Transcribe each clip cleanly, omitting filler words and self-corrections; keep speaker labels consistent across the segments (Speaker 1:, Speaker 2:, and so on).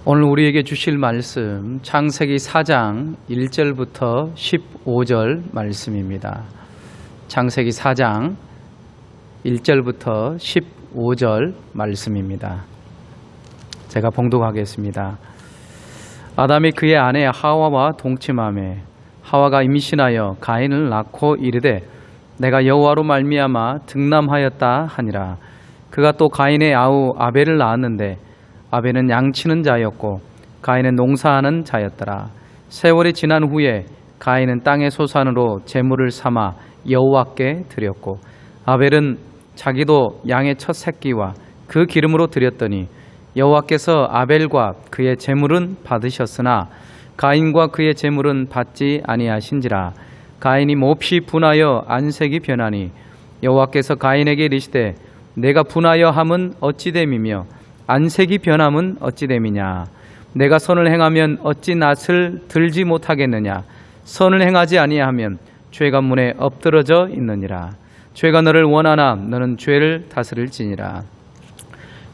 Speaker 1: 오늘 우리에게 주실 말씀 창세기 4장 1절부터 15절 말씀입니다. 창세기 4장 1절부터 15절 말씀입니다. 제가 봉독하겠습니다. 아담이 그의 아내 하와와 동침하매 하와가 임신하여 가인을 낳고 이르되 내가 여호와로 말미암아 득남하였다 하니라. 그가 또 가인의 아우 아벨을 낳았는데 아벨은 양치는 자였고 가인은 농사하는 자였더라. 세월이 지난 후에 가인은 땅의 소산으로 제물을 삼아 여호와께 드렸고 아벨은 자기도 양의 첫 새끼와 그 기름으로 드렸더니 여호와께서 아벨과 그의 제물은 받으셨으나 가인과 그의 제물은 받지 아니하신지라. 가인이 몹시 분하여 안색이 변하니 여호와께서 가인에게 이르시되 내가 분하여 함은 어찌 됨이며 안색이 변함은 어찌 됨이냐. 내가 선을 행하면 어찌 낯을 들지 못하겠느냐. 선을 행하지 아니하면 죄가 문에 엎드러져 있느니라. 죄가 너를 원하나 너는 죄를 다스릴지니라.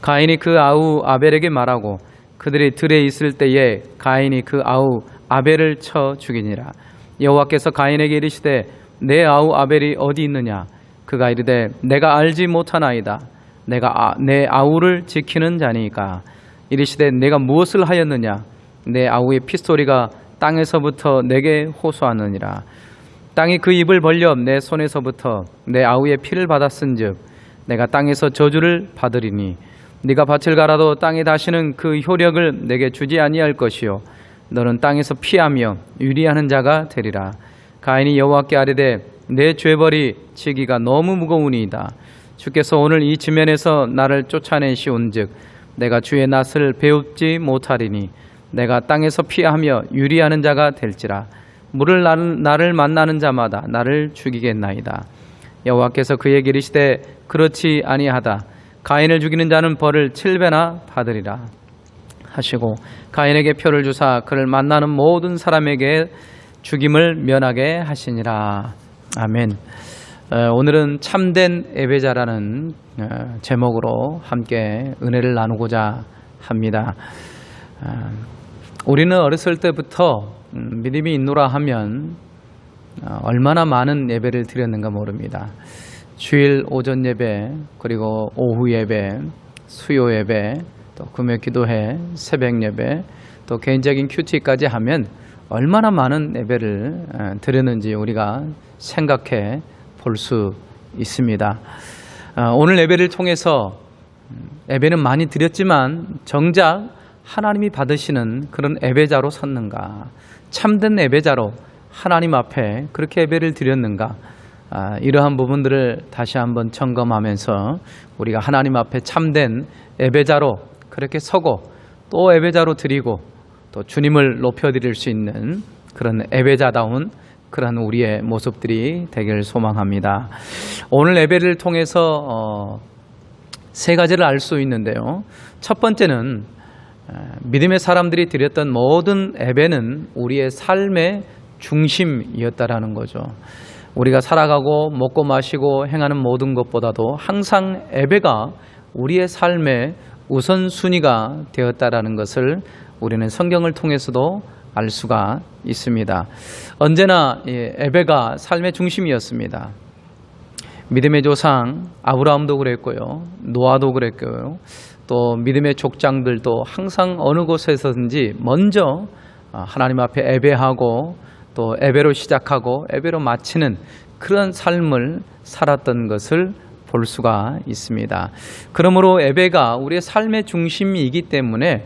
Speaker 1: 가인이 그 아우 아벨에게 말하고 그들이 들에 있을 때에 가인이 그 아우 아벨을 쳐 죽이니라. 여호와께서 가인에게 이르시되 내 아우 아벨이 어디 있느냐. 그가 이르되 내가 알지 못하나이다. 내가 내 아우를 지키는 자니까. 이르시되 내가 무엇을 하였느냐. 내 아우의 핏소리가 땅에서부터 내게 호소하느니라. 땅이 그 입을 벌려 내 손에서부터 내 아우의 피를 받았은즉 내가 땅에서 저주를 받으리니 네가 밭을 갈아도 땅에 다시는 그 효력을 내게 주지 아니할 것이요 너는 땅에서 피하며 유리하는 자가 되리라. 가인이 여호와께 아뢰되 내 죄벌이 지기가 너무 무거우니이다. 주께서 오늘 이 지면에서 나를 쫓아내시온즉 내가 주의 낯을 배웁지 못하리니 내가 땅에서 피하며 유리하는 자가 될지라. 물을 나를 만나는 자마다 나를 죽이겠나이다. 여호와께서 그에게 이르시되 그렇지 아니하다. 가인을 죽이는 자는 벌을 7배나 받으리라 하시고 가인에게 표를 주사 그를 만나는 모든 사람에게 죽임을 면하게 하시니라. 아멘. 오늘은 참된 예배자라는 제목으로 함께 은혜를 나누고자 합니다. 우리는 어렸을 때부터 믿음이 있노라 하면 얼마나 많은 예배를 드렸는가 모릅니다. 주일 오전 예배, 그리고 오후 예배, 수요 예배, 또 금요 기도회, 새벽 예배, 또 개인적인 큐티까지 하면 얼마나 많은 예배를 드렸는지 우리가 생각해 볼 수 있습니다. 오늘 예배를 통해서 예배는 많이 드렸지만 정작 하나님이 받으시는 그런 예배자로 섰는가, 참된 예배자로 하나님 앞에 그렇게 예배를 드렸는가, 이러한 부분들을 다시 한번 점검하면서 우리가 하나님 앞에 참된 예배자로 그렇게 서고 또 예배자로 드리고 또 주님을 높여드릴 수 있는 그런 예배자다운 그런 우리의 모습들이 되길 소망합니다. 오늘 예배를 통해서 세 가지를 알 수 있는데요. 첫 번째는 믿음의 사람들이 드렸던 모든 예배는 우리의 삶의 중심이었다라는 거죠. 우리가 살아가고 먹고 마시고 행하는 모든 것보다도 항상 예배가 우리의 삶의 우선순위가 되었다라는 것을 우리는 성경을 통해서도 알 수가 있습니다. 언제나 예배가 삶의 중심이었습니다. 믿음의 조상 아브라함도 그랬고요, 노아도 그랬고요, 또 믿음의 족장들도 항상 어느 곳에서든지 먼저 하나님 앞에 예배하고 또 예배로 시작하고 예배로 마치는 그런 삶을 살았던 것을 볼 수가 있습니다. 그러므로 예배가 우리의 삶의 중심이기 때문에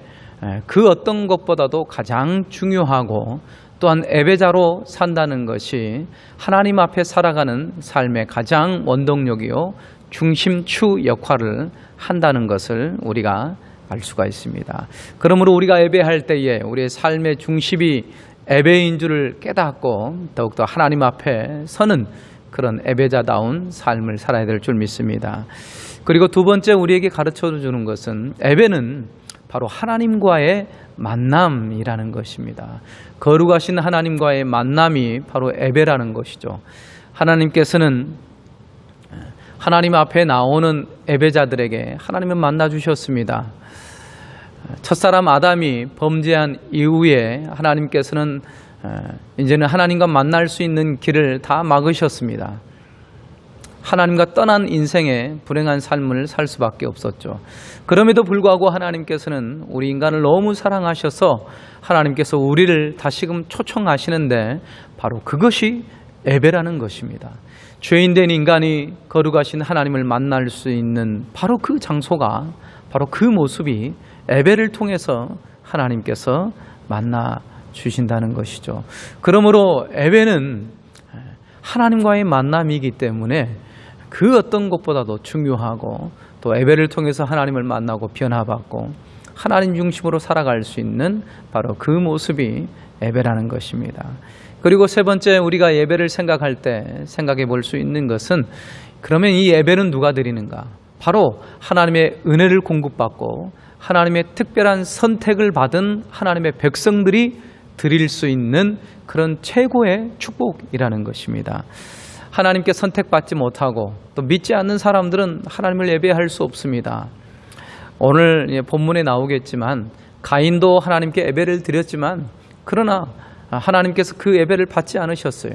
Speaker 1: 그 어떤 것보다도 가장 중요하고 또한 예배자로 산다는 것이 하나님 앞에 살아가는 삶의 가장 원동력이요 중심추 역할을 한다는 것을 우리가 알 수가 있습니다. 그러므로 우리가 예배할 때에 우리의 삶의 중심이 예배인 줄을 깨닫고 더욱더 하나님 앞에 서는 그런 예배자다운 삶을 살아야 될 줄 믿습니다. 그리고 두 번째 우리에게 가르쳐 주는 것은 예배는 바로 하나님과의 만남이라는 것입니다. 거룩하신 하나님과의 만남이 바로 예배라는 것이죠. 하나님께서는 하나님 앞에 나오는 예배자들에게 하나님은 만나 주셨습니다. 첫사람 아담이 범죄한 이후에 하나님께서는 이제는 하나님과 만날 수 있는 길을 다 막으셨습니다. 하나님과 떠난 인생의 불행한 삶을 살 수밖에 없었죠. 그럼에도 불구하고 하나님께서는 우리 인간을 너무 사랑하셔서 하나님께서 우리를 다시금 초청하시는데 바로 그것이 예배라는 것입니다. 죄인된 인간이 거룩하신 하나님을 만날 수 있는 바로 그 장소가, 바로 그 모습이 예배를 통해서 하나님께서 만나 주신다는 것이죠. 그러므로 예배는 하나님과의 만남이기 때문에 그 어떤 것보다도 중요하고, 또 예배를 통해서 하나님을 만나고 변화받고 하나님 중심으로 살아갈 수 있는 바로 그 모습이 예배라는 것입니다. 그리고 세 번째, 우리가 예배를 생각할 때 생각해 볼 수 있는 것은, 그러면 이 예배는 누가 드리는가? 바로 하나님의 은혜를 공급받고 하나님의 특별한 선택을 받은 하나님의 백성들이 드릴 수 있는 그런 최고의 축복이라는 것입니다. 하나님께 선택받지 못하고 또 믿지 않는 사람들은 하나님을 예배할 수 없습니다. 오늘 본문에 나오겠지만 가인도 하나님께 예배를 드렸지만, 그러나 하나님께서 그 예배를 받지 않으셨어요.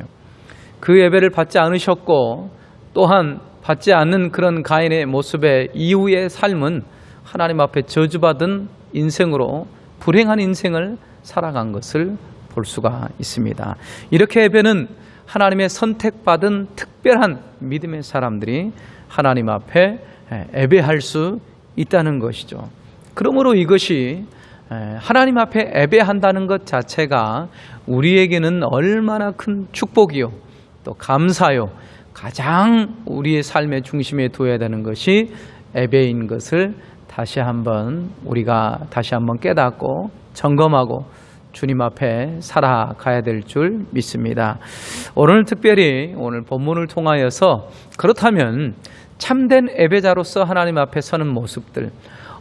Speaker 1: 그 예배를 받지 않으셨고, 또한 받지 않는 그런 가인의 모습의 이후의 삶은 하나님 앞에 저주받은 인생으로 불행한 인생을 살아간 것을 볼 수가 있습니다. 이렇게 예배는 하나님의 선택받은 특별한 믿음의 사람들이 하나님 앞에 예배할 수 있다는 것이죠. 그러므로 이것이 하나님 앞에 예배한다는 것 자체가 우리에게는 얼마나 큰 축복이요, 또 감사요, 가장 우리의 삶의 중심에 둬야 되는 것이 예배인 것을 우리가 다시 한번 깨닫고 점검하고 주님 앞에 살아가야 될 줄 믿습니다. 오늘 특별히 오늘 본문을 통하여서, 그렇다면 참된 예배자로서 하나님 앞에 서는 모습들,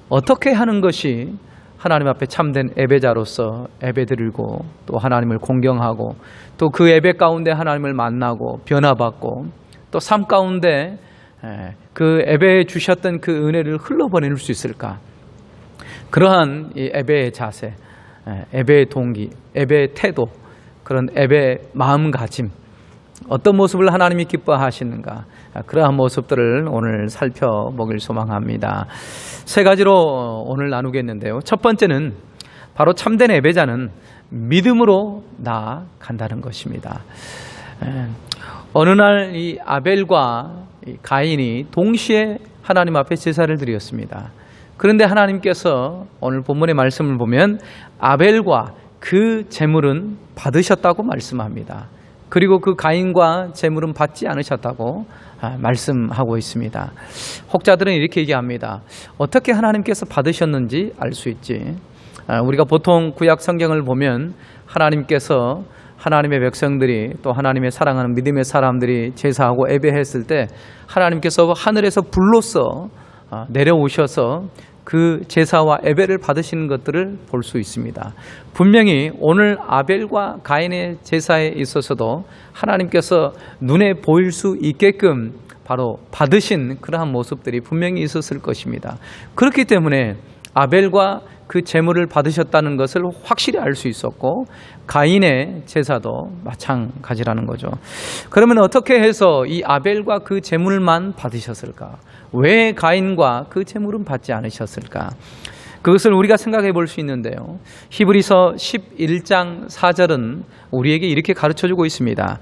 Speaker 1: 어떻게 하는 것이 하나님 앞에 참된 예배자로서 예배드리고 또 하나님을 공경하고 또 그 예배 가운데 하나님을 만나고 변화받고 또 삶 가운데 그 예배에 주셨던 그 은혜를 흘러보낼 수 있을까? 그러한 이 예배의 자세, 예배의 동기, 예배의 태도, 그런 예배의 마음가짐, 어떤 모습을 하나님이 기뻐하시는가, 그러한 모습들을 오늘 살펴보길 소망합니다. 세 가지로 오늘 나누겠는데요. 첫 번째는 바로 참된 예배자는 믿음으로 나아간다는 것입니다. 어느 날 이 아벨과 이 가인이 동시에 하나님 앞에 제사를 드렸습니다. 그런데 하나님께서 오늘 본문의 말씀을 보면 아벨과 그 제물은 받으셨다고 말씀합니다. 그리고 그 가인과 제물은 받지 않으셨다고 말씀하고 있습니다. 혹자들은 이렇게 얘기합니다. 어떻게 하나님께서 받으셨는지 알 수 있지. 우리가 보통 구약 성경을 보면 하나님께서 하나님의 백성들이 또 하나님의 사랑하는 믿음의 사람들이 제사하고 예배했을 때 하나님께서 하늘에서 불로써 내려오셔서 그 제사와 예배를 받으시는 것들을 볼 수 있습니다. 분명히 오늘 아벨과 가인의 제사에 있어서도 하나님께서 눈에 보일 수 있게끔 바로 받으신 그러한 모습들이 분명히 있었을 것입니다. 그렇기 때문에 아벨과 그 제물을 받으셨다는 것을 확실히 알 수 있었고, 가인의 제사도 마찬가지라는 거죠. 그러면 어떻게 해서 이 아벨과 그 제물만 받으셨을까? 왜 가인과 그 제물은 받지 않으셨을까? 그것을 우리가 생각해 볼 수 있는데요. 히브리서 11장 4절은 우리에게 이렇게 가르쳐주고 있습니다.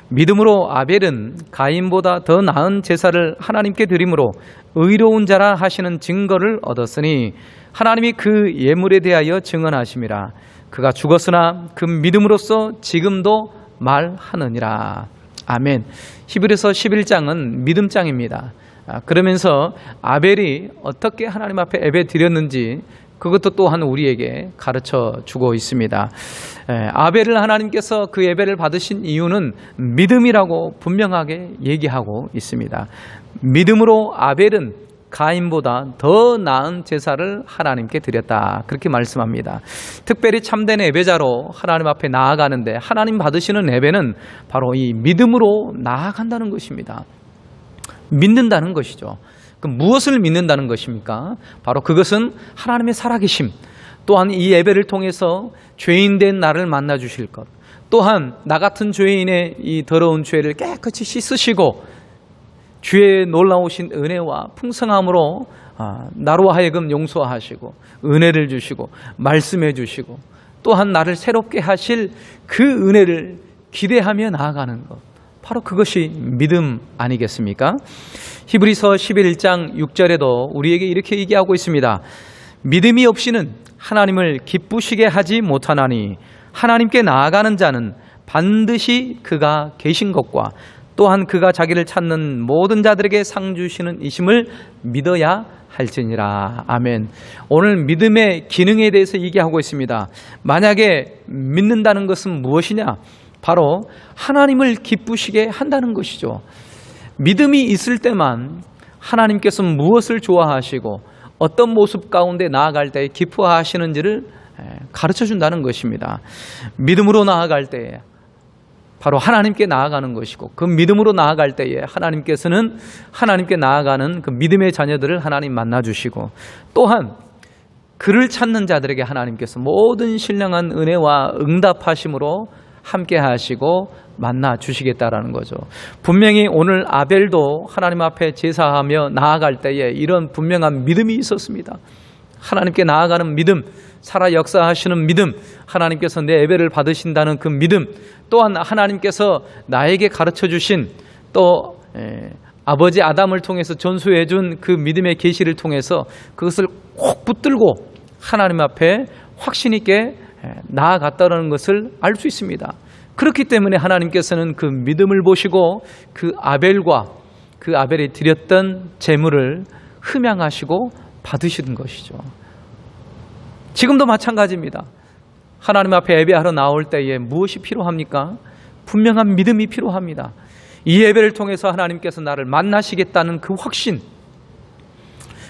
Speaker 1: 믿음으로 아벨은 가인보다 더 나은 제사를 하나님께 드림으로 의로운 자라 하시는 증거를 얻었으니 하나님이 그 예물에 대하여 증언하심이라. 그가 죽었으나 그 믿음으로써 지금도 말하느니라. 아멘. 히브리서 11장은 믿음장입니다. 그러면서 아벨이 어떻게 하나님 앞에 예배 드렸는지 그것도 또한 우리에게 가르쳐 주고 있습니다. 아벨을 하나님께서 그 예배를 받으신 이유는 믿음이라고 분명하게 얘기하고 있습니다. 믿음으로 아벨은 가인보다 더 나은 제사를 하나님께 드렸다, 그렇게 말씀합니다. 특별히 참된 예배자로 하나님 앞에 나아가는데 하나님 받으시는 예배는 바로 이 믿음으로 나아간다는 것입니다. 믿는다는 것이죠. 그럼 무엇을 믿는다는 것입니까? 바로 그것은 하나님의 살아계심, 또한 이 예배를 통해서 죄인된 나를 만나 주실 것, 또한 나 같은 죄인의 이 더러운 죄를 깨끗이 씻으시고 주의 놀라우신 은혜와 풍성함으로 나로 하여금 용서하시고 은혜를 주시고 말씀해 주시고 또한 나를 새롭게 하실 그 은혜를 기대하며 나아가는 것, 바로 그것이 믿음 아니겠습니까? 히브리서 11장 6절에도 우리에게 이렇게 얘기하고 있습니다. 믿음이 없이는 하나님을 기쁘시게 하지 못하나니 하나님께 나아가는 자는 반드시 그가 계신 것과 또한 그가 자기를 찾는 모든 자들에게 상 주시는 이심을 믿어야 할지니라. 아멘. 오늘 믿음의 기능에 대해서 얘기하고 있습니다. 만약에 믿는다는 것은 무엇이냐? 바로 하나님을 기쁘시게 한다는 것이죠. 믿음이 있을 때만 하나님께서 무엇을 좋아하시고 어떤 모습 가운데 나아갈 때 기뻐하시는지를 가르쳐 준다는 것입니다. 믿음으로 나아갈 때에 바로 하나님께 나아가는 것이고, 그 믿음으로 나아갈 때에 하나님께서는 하나님께 나아가는 그 믿음의 자녀들을 하나님 만나 주시고, 또한 그를 찾는 자들에게 하나님께서 모든 신령한 은혜와 응답하심으로 함께 하시고 만나 주시겠다라는 거죠. 분명히 오늘 아벨도 하나님 앞에 제사하며 나아갈 때에 이런 분명한 믿음이 있었습니다. 하나님께 나아가는 믿음, 살아 역사하시는 믿음, 하나님께서 내 예배를 받으신다는 그 믿음, 또한 하나님께서 나에게 가르쳐 주신 또 아버지 아담을 통해서 전수해 준 그 믿음의 계시를 통해서 그것을 꼭 붙들고 하나님 앞에 확신 있게 나아갔다는 것을 알 수 있습니다. 그렇기 때문에 하나님께서는 그 믿음을 보시고 그 아벨이 드렸던 제물을 흠양하시고 받으시는 것이죠. 지금도 마찬가지입니다. 하나님 앞에 예배하러 나올 때에 무엇이 필요합니까? 분명한 믿음이 필요합니다. 이 예배를 통해서 하나님께서 나를 만나시겠다는 그 확신,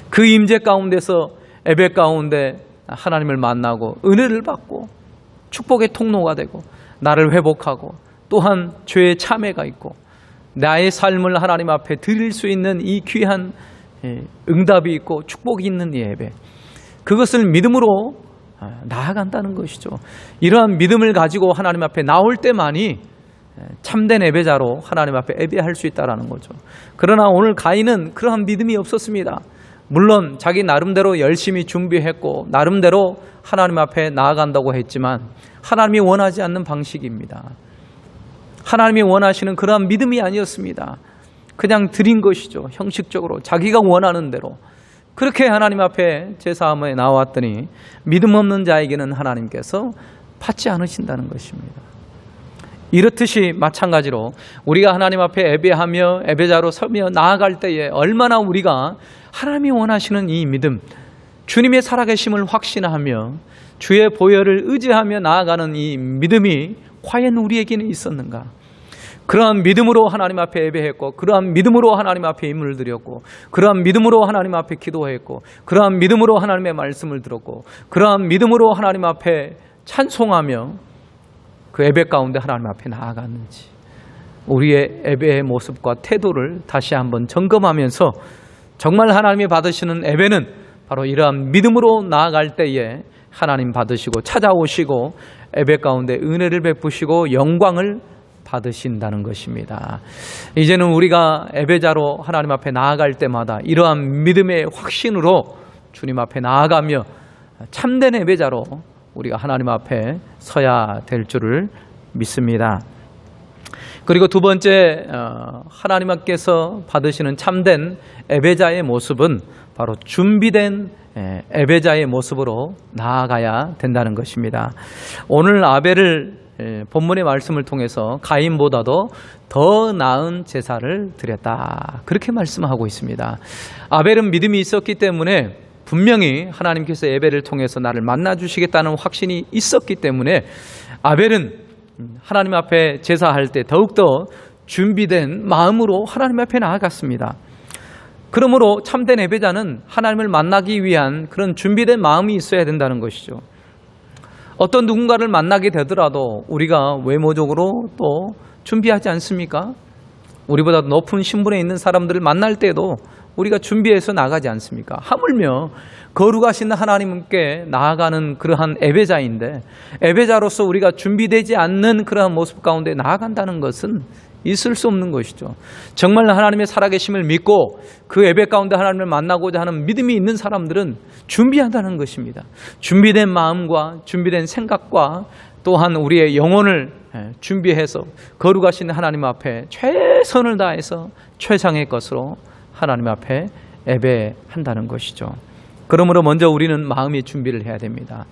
Speaker 1: 그 임재 가운데서 예배 가운데 하나님을 만나고 은혜를 받고 축복의 통로가 되고 나를 회복하고 또한 죄의 참회가 있고 나의 삶을 하나님 앞에 드릴 수 있는 이 귀한 응답이 있고 축복이 있는 예배, 그것을 믿음으로 나아간다는 것이죠. 이러한 믿음을 가지고 하나님 앞에 나올 때만이 참된 예배자로 하나님 앞에 예배할 수 있다는 거죠. 그러나 오늘 가인은 그러한 믿음이 없었습니다. 물론 자기 나름대로 열심히 준비했고 나름대로 하나님 앞에 나아간다고 했지만 하나님이 원하지 않는 방식입니다. 하나님이 원하시는 그러한 믿음이 아니었습니다. 그냥 드린 것이죠. 형식적으로 자기가 원하는 대로 그렇게 하나님 앞에 제사함에 나왔더니 믿음 없는 자에게는 하나님께서 받지 않으신다는 것입니다. 이렇듯이 마찬가지로 우리가 하나님 앞에 예배하며 예배자로 서며 나아갈 때에 얼마나 우리가 하나님이 원하시는 이 믿음, 주님의 살아계심을 확신하며 주의 보혈을 의지하며 나아가는 이 믿음이 과연 우리에게는 있었는가? 그러한 믿음으로 하나님 앞에 예배했고, 그러한 믿음으로 하나님 앞에 임무를 드렸고, 그러한 믿음으로 하나님 앞에 기도했고, 그러한 믿음으로 하나님의 말씀을 들었고, 그러한 믿음으로 하나님 앞에 찬송하며 그 예배 가운데 하나님 앞에 나아갔는지, 우리의 예배의 모습과 태도를 다시 한번 점검하면서 정말 하나님이 받으시는 예배는 바로 이러한 믿음으로 나아갈 때에 하나님 받으시고 찾아오시고 예배 가운데 은혜를 베푸시고 영광을 받으신다는 것입니다. 이제는 우리가 예배자로 하나님 앞에 나아갈 때마다 이러한 믿음의 확신으로 주님 앞에 나아가며 참된 예배자로 우리가 하나님 앞에 서야 될 줄을 믿습니다. 그리고 두 번째, 하나님께서 받으시는 참된 예배자의 모습은 바로 준비된 예배자의 모습으로 나아가야 된다는 것입니다. 오늘 아벨을 본문의 말씀을 통해서 가인보다도 더 나은 제사를 드렸다, 그렇게 말씀하고 있습니다. 아벨은 믿음이 있었기 때문에 분명히 하나님께서 예배를 통해서 나를 만나주시겠다는 확신이 있었기 때문에 아벨은 하나님 앞에 제사할 때 더욱더 준비된 마음으로 하나님 앞에 나아갔습니다. 그러므로 참된 예배자는 하나님을 만나기 위한 그런 준비된 마음이 있어야 된다는 것이죠. 어떤 누군가를 만나게 되더라도 우리가 외모적으로 또 준비하지 않습니까? 우리보다 높은 신분에 있는 사람들을 만날 때도 우리가 준비해서 나가지 않습니까? 하물며 거룩하신 하나님께 나아가는 그러한 예배자인데 예배자로서 우리가 준비되지 않는 그러한 모습 가운데 나아간다는 것은 있을 수 없는 것이죠. 정말 하나님의 살아계심을 믿고 그 예배 가운데 하나님을 만나고자 하는 믿음이 있는 사람들은 준비한다는 것입니다. 준비된 마음과 준비된 생각과 또한 우리의 영혼을 준비해서 거룩하신 하나님 앞에 최선을 다해서 최상의 것으로 하나님 앞에 예배한다는 것이죠. 그러므로 먼저 우리는 마음의 준비를 해야 됩니다.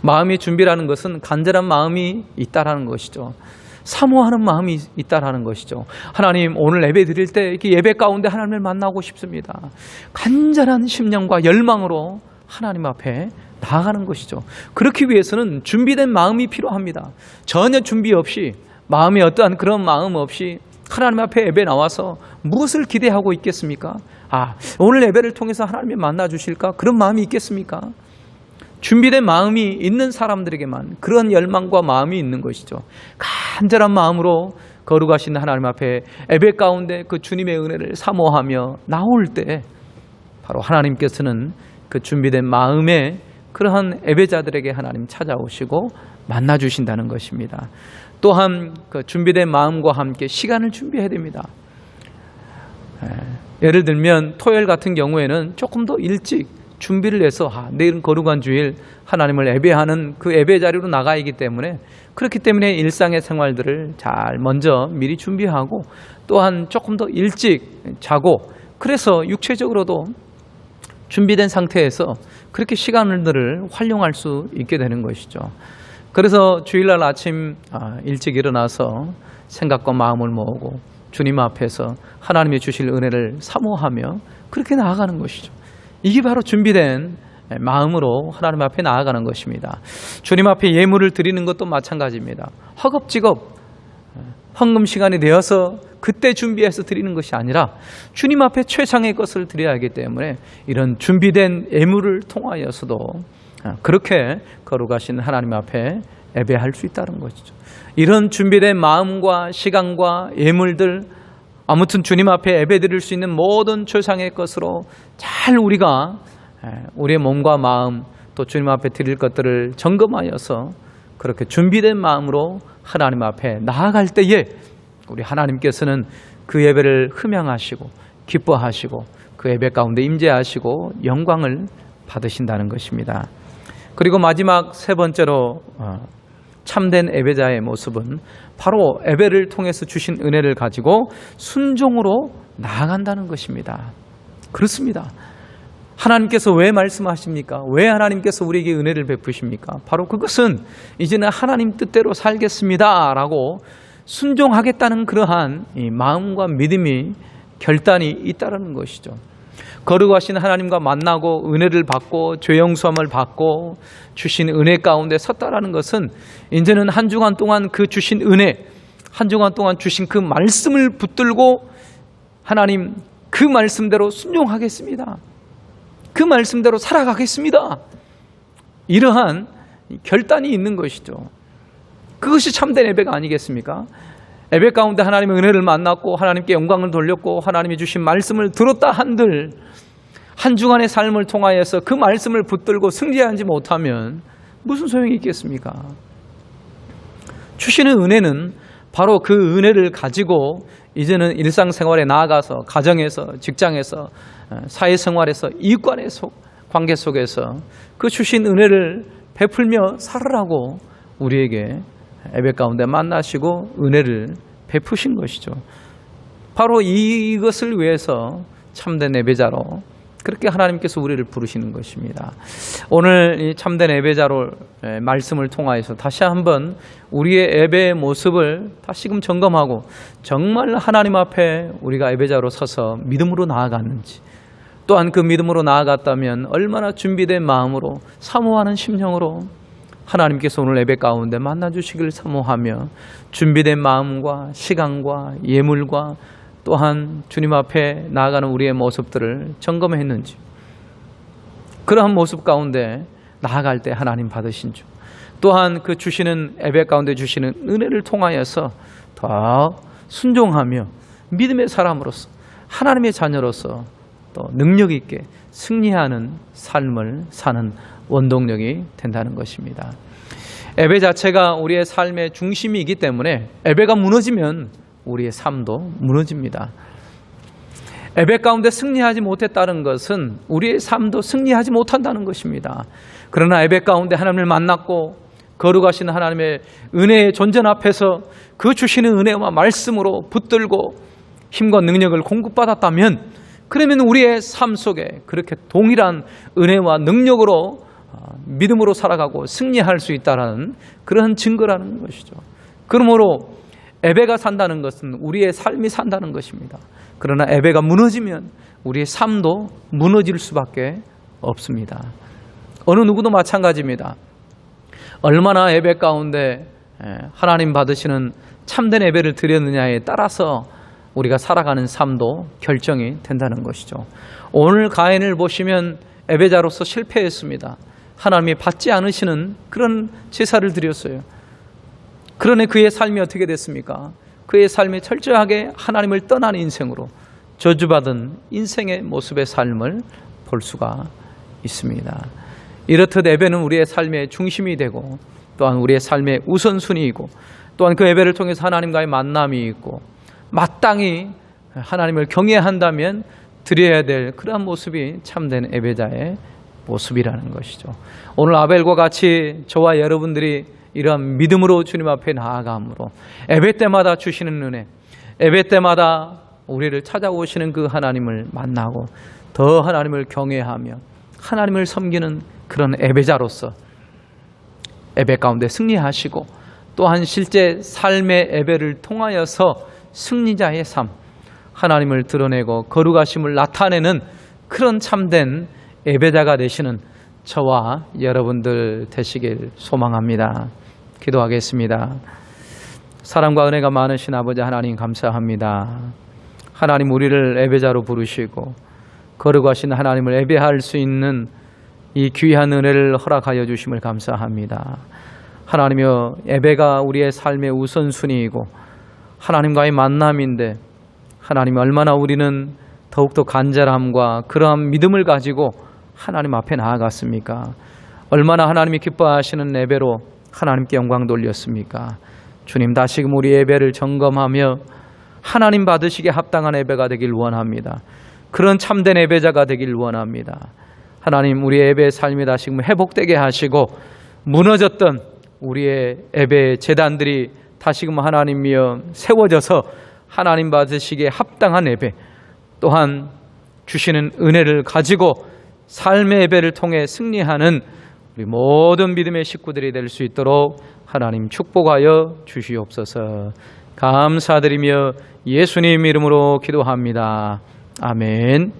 Speaker 1: 마음의 준비라는 것은 간절한 마음이 있다라는 것이죠. 사모하는 마음이 있다라는 것이죠. 하나님, 오늘 예배 드릴 때 이렇게 예배 가운데 하나님을 만나고 싶습니다. 간절한 심령과 열망으로 하나님 앞에 나아가는 것이죠. 그렇기 위해서는 준비된 마음이 필요합니다. 전혀 준비 없이, 마음에 어떠한 그런 마음 없이 하나님 앞에 예배 나와서 무엇을 기대하고 있겠습니까? 오늘 예배를 통해서 하나님이 만나 주실까? 그런 마음이 있겠습니까? 준비된 마음이 있는 사람들에게만 그런 열망과 마음이 있는 것이죠. 간절한 마음으로 거룩하신 하나님 앞에 예배 가운데 그 주님의 은혜를 사모하며 나올 때 바로 하나님께서는 그 준비된 마음에 그러한 예배자들에게 하나님 찾아오시고 만나 주신다는 것입니다. 또한 그 준비된 마음과 함께 시간을 준비해야 됩니다. 예를 들면 토요일 같은 경우에는 조금 더 일찍 준비를 해서 내일은 거룩한 주일 하나님을 예배하는 그 예배 자리로 나가야 하기 때문에, 그렇기 때문에 일상의 생활들을 잘 먼저 미리 준비하고 또한 조금 더 일찍 자고, 그래서 육체적으로도 준비된 상태에서 그렇게 시간들을 활용할 수 있게 되는 것이죠. 그래서 주일날 아침 일찍 일어나서 생각과 마음을 모으고 주님 앞에서 하나님이 주실 은혜를 사모하며 그렇게 나아가는 것이죠. 이게 바로 준비된 마음으로 하나님 앞에 나아가는 것입니다. 주님 앞에 예물을 드리는 것도 마찬가지입니다. 허겁지겁 헌금 시간이 되어서 그때 준비해서 드리는 것이 아니라 주님 앞에 최상의 것을 드려야 하기 때문에 이런 준비된 예물을 통하여서도 그렇게 거룩하신 하나님 앞에 예배할 수 있다는 것이죠. 이런 준비된 마음과 시간과 예물들, 아무튼 주님 앞에 예배 드릴 수 있는 모든 최상의 것으로 잘 우리가 우리의 몸과 마음 또 주님 앞에 드릴 것들을 점검하여서 그렇게 준비된 마음으로 하나님 앞에 나아갈 때에 우리 하나님께서는 그 예배를 흠양하시고 기뻐하시고 그 예배 가운데 임재하시고 영광을 받으신다는 것입니다. 그리고 마지막 세 번째로 참된 예배자의 모습은 바로 예배를 통해서 주신 은혜를 가지고 순종으로 나아간다는 것입니다. 그렇습니다. 하나님께서 왜 말씀하십니까? 왜 하나님께서 우리에게 은혜를 베푸십니까? 바로 그것은 이제는 하나님 뜻대로 살겠습니다 라고 순종하겠다는 그러한 이 마음과 믿음이 결단이 있다는 것이죠. 거룩하신 하나님과 만나고 은혜를 받고 죄 용서함을 받고 주신 은혜 가운데 섰다라는 것은 이제는 한 주간 동안 그 주신 은혜, 한 주간 동안 주신 그 말씀을 붙들고 하나님 그 말씀대로 순종하겠습니다. 그 말씀대로 살아가겠습니다. 이러한 결단이 있는 것이죠. 그것이 참된 예배가 아니겠습니까? 예배 가운데 하나님의 은혜를 만났고 하나님께 영광을 돌렸고 하나님이 주신 말씀을 들었다 한들 한 주간의 삶을 통하여서 그 말씀을 붙들고 승리하지 못하면 무슨 소용이 있겠습니까? 주시는 은혜는 바로 그 은혜를 가지고 이제는 일상생활에 나아가서 가정에서 직장에서 사회생활에서 이익관의 관계 속에서 그 주신 은혜를 베풀며 살으라고 우리에게 예배 가운데 만나시고 은혜를 베푸신 것이죠. 바로 이것을 위해서 참된 예배자로 그렇게 하나님께서 우리를 부르시는 것입니다. 오늘 이 참된 예배자로 말씀을 통하여서 다시 한번 우리의 예배의 모습을 다시금 점검하고 정말 하나님 앞에 우리가 예배자로 서서 믿음으로 나아갔는지, 또한 그 믿음으로 나아갔다면 얼마나 준비된 마음으로 사모하는 심령으로 하나님께서 오늘 예배 가운데 만나주시기를 사모하며 준비된 마음과 시간과 예물과 또한 주님 앞에 나아가는 우리의 모습들을 점검했는지, 그러한 모습 가운데 나아갈 때 하나님 받으신 주, 또한 그 주시는 예배 가운데 주시는 은혜를 통하여서 더 순종하며 믿음의 사람으로서 하나님의 자녀로서 또 능력 있게 승리하는 삶을 사는 원동력이 된다는 것입니다. 예배 자체가 우리의 삶의 중심이기 때문에 예배가 무너지면 우리의 삶도 무너집니다. 예배 가운데 승리하지 못했다는 것은 우리의 삶도 승리하지 못한다는 것입니다. 그러나 예배 가운데 하나님을 만났고 거룩하신 하나님의 은혜의 존전 앞에서 그 주시는 은혜와 말씀으로 붙들고 힘과 능력을 공급받았다면, 그러면 우리의 삶 속에 그렇게 동일한 은혜와 능력으로 믿음으로 살아가고 승리할 수 있다는 그런 증거라는 것이죠. 그러므로 예배가 산다는 것은 우리의 삶이 산다는 것입니다. 그러나 예배가 무너지면 우리의 삶도 무너질 수밖에 없습니다. 어느 누구도 마찬가지입니다. 얼마나 예배 가운데 하나님 받으시는 참된 예배를 드렸느냐에 따라서 우리가 살아가는 삶도 결정이 된다는 것이죠. 오늘 가인을 보시면 예배자로서 실패했습니다. 하나님이 받지 않으시는 그런 제사를 드렸어요. 그러나 그의 삶이 어떻게 됐습니까? 그의 삶이 철저하게 하나님을 떠난 인생으로 저주받은 인생의 모습의 삶을 볼 수가 있습니다. 이렇듯 예배는 우리의 삶의 중심이 되고 또한 우리의 삶의 우선순위이고 또한 그 예배를 통해서 하나님과의 만남이 있고 마땅히 하나님을 경외한다면 드려야 될 그러한 모습이 참된 예배자의 모습이라는 것이죠. 오늘 아벨과 같이 저와 여러분들이 이러한 믿음으로 주님 앞에 나아감으로 예배 때마다 주시는 은혜, 예배 때마다 우리를 찾아오시는 그 하나님을 만나고 더 하나님을 경외하며 하나님을 섬기는 그런 예배자로서 예배 가운데 승리하시고 또한 실제 삶의 예배를 통하여서 승리자의 삶, 하나님을 드러내고 거룩하심을 나타내는 그런 참된 예배자가 되시는 저와 여러분들 되시길 소망합니다. 기도하겠습니다. 사랑과 은혜가 많으신 아버지 하나님 감사합니다. 하나님 우리를 예배자로 부르시고 거룩하신 하나님을 예배할 수 있는 이 귀한 은혜를 허락하여 주심을 감사합니다. 하나님이여, 예배가 우리의 삶의 우선순위이고 하나님과의 만남인데 하나님 얼마나 우리는 더욱더 간절함과 그러한 믿음을 가지고 하나님 앞에 나아갔습니까? 얼마나 하나님이 기뻐하시는 예배로 하나님께 영광 돌렸습니까? 주님, 다시금 우리 예배를 점검하며 하나님 받으시기에 합당한 예배가 되길 원합니다. 그런 참된 예배자가 되길 원합니다. 하나님, 우리의 예배의 삶이 다시금 회복되게 하시고 무너졌던 우리의 예배의 제단들이 다시금 하나님이여 세워져서 하나님 받으시기에 합당한 예배, 또한 주시는 은혜를 가지고 삶의 예배를 통해 승리하는 우리 모든 믿음의 식구들이 될 수 있도록 하나님 축복하여 주시옵소서. 감사드리며 예수님 이름으로 기도합니다. 아멘.